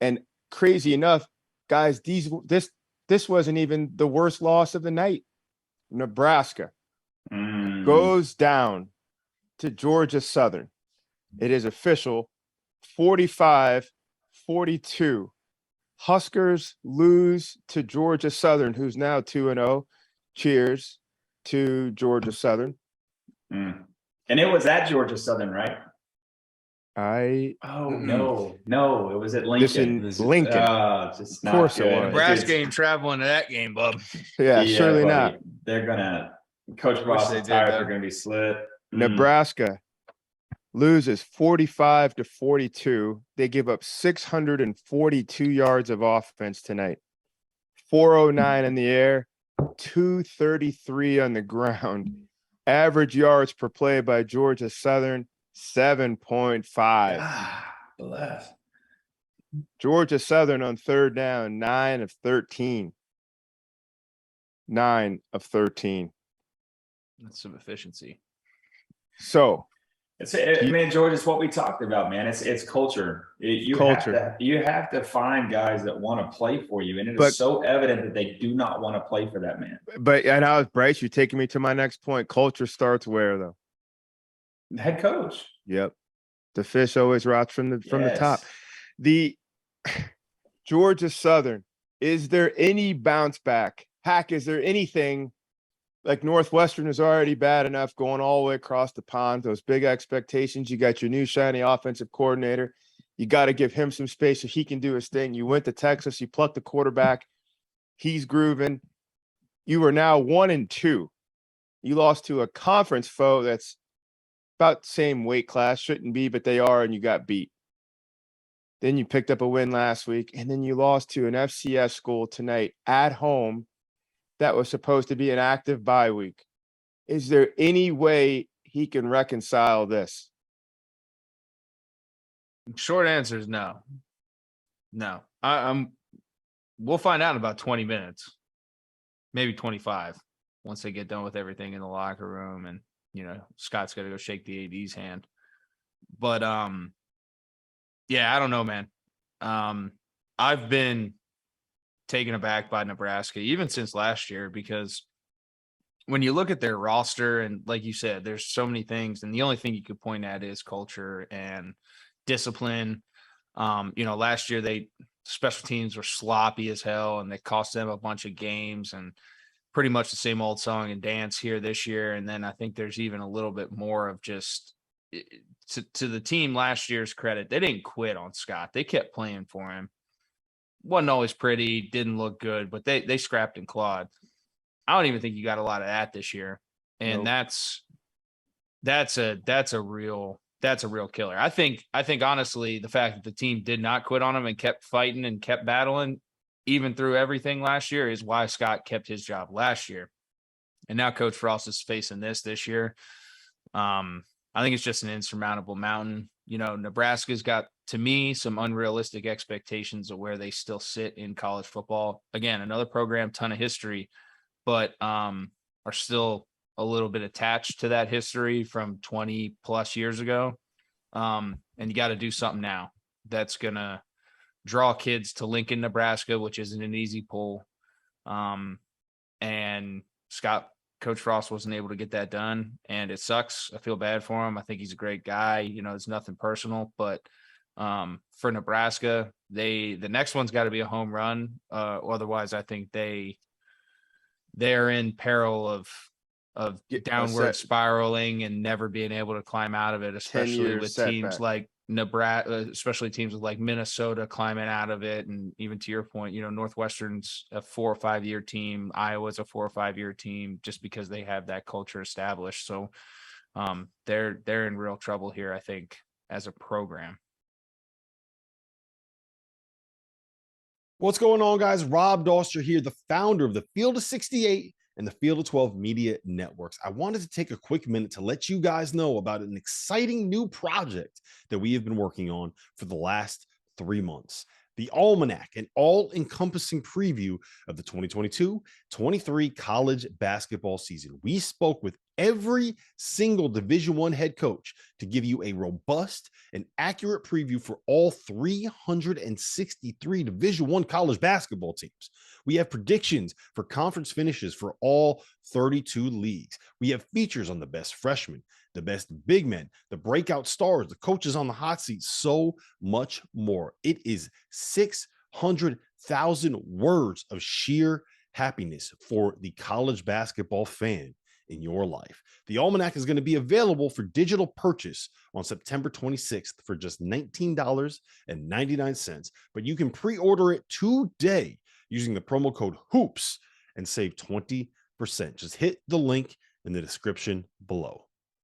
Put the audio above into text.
And crazy enough, guys, this wasn't even the worst loss of the night. Nebraska goes down to Georgia Southern. It is official, 45-42. Huskers lose to Georgia Southern, who's now 2-0. Cheers to Georgia Southern. And it was at Georgia Southern, right? No, it was at Lincoln. Lincoln. Just of course not good. it was. Nebraska ain't traveling to that game, bub. Yeah, surely buddy. not. They're gonna Coach Frost's tires are gonna be slit. Nebraska loses 45-42. They give up 642 yards of offense tonight. 409 in the air, 233 on the ground. Average yards per play by Georgia Southern, 7.5. Bless. Georgia Southern on third down, 9 of 13. 9 of 13. That's some efficiency. So George, it's what we talked about, man. It's culture. You have to find guys that want to play for you, and it is so evident that they do not want to play for that man. But and I was Bryce, you're taking me to my next point. Culture starts where though? The head coach. Yep. The fish always rots from the top. The Georgia Southern, is there any bounce back? Heck, is there anything? Like Northwestern is already bad enough going all the way across the pond. Those big expectations. You got your new shiny offensive coordinator. You got to give him some space so he can do his thing. You went to Texas. You plucked the quarterback. He's grooving. You are now 1-2. You lost to a conference foe that's about the same weight class. Shouldn't be, but they are, and you got beat. Then you picked up a win last week, and then you lost to an FCS school tonight at home that was supposed to be an active bye week. Is there any way he can reconcile this? Short answer is no. No. We'll find out in about 20 minutes, maybe 25, once they get done with everything in the locker room and, Scott's got to go shake the AD's hand. But, yeah, I don't know, man. I've been taken aback by Nebraska, even since last year, because when you look at their roster and like you said, there's so many things. And the only thing you could point at is culture and discipline. Last year special teams were sloppy as hell and they cost them a bunch of games and pretty much the same old song and dance here this year. And then I think there's even a little bit more of just to the team last year's credit. They didn't quit on Scott. They kept playing for him. Wasn't always pretty, didn't look good, but they scrapped and clawed. I don't even think you got a lot of that this year. And Nope. that's a real killer. I think honestly, the fact that the team did not quit on him and kept fighting and kept battling even through everything last year is why Scott kept his job last year. And now Coach Frost is facing this year. I think it's just an insurmountable mountain. Nebraska's got, to me, some unrealistic expectations of where they still sit in college football. Again, another program, ton of history, but are still a little bit attached to that history from 20 plus years ago. And you got to do something now that's going to draw kids to Lincoln, Nebraska, which isn't an easy pull. And Coach Frost wasn't able to get that done, and it sucks. I feel bad for him. I think he's a great guy. It's nothing personal, but for Nebraska, the next one's got to be a home run. Otherwise, I think they're in peril of downward spiraling and never being able to climb out of it, especially with teams like Nebraska, especially teams like Minnesota climbing out of it. And even to your point, Northwestern's a 4 or 5 year team. Iowa's a 4 or 5 year team just because they have that culture established. So they're in real trouble here, I think, as a program. What's going on, guys? Rob Doster here, the founder of the Field of 68 and the Field of 12 Media Networks. I wanted to take a quick minute to let you guys know about an exciting new project that we have been working on for the last 3 months. The Almanac, an all-encompassing preview of the 2022-23 college basketball season. We spoke with every single Division I head coach to give you a robust and accurate preview for all 363 Division I college basketball teams. We have predictions for conference finishes for all 32 leagues. We have features on the best freshmen, the best big men, the breakout stars, the coaches on the hot seat, so much more. It is 600,000 words of sheer happiness for the college basketball fan in your life. The Almanac is going to be available for digital purchase on September 26th for just $19.99, but you can pre-order it today using the promo code HOOPS and save 20%. Just hit the link in the description below.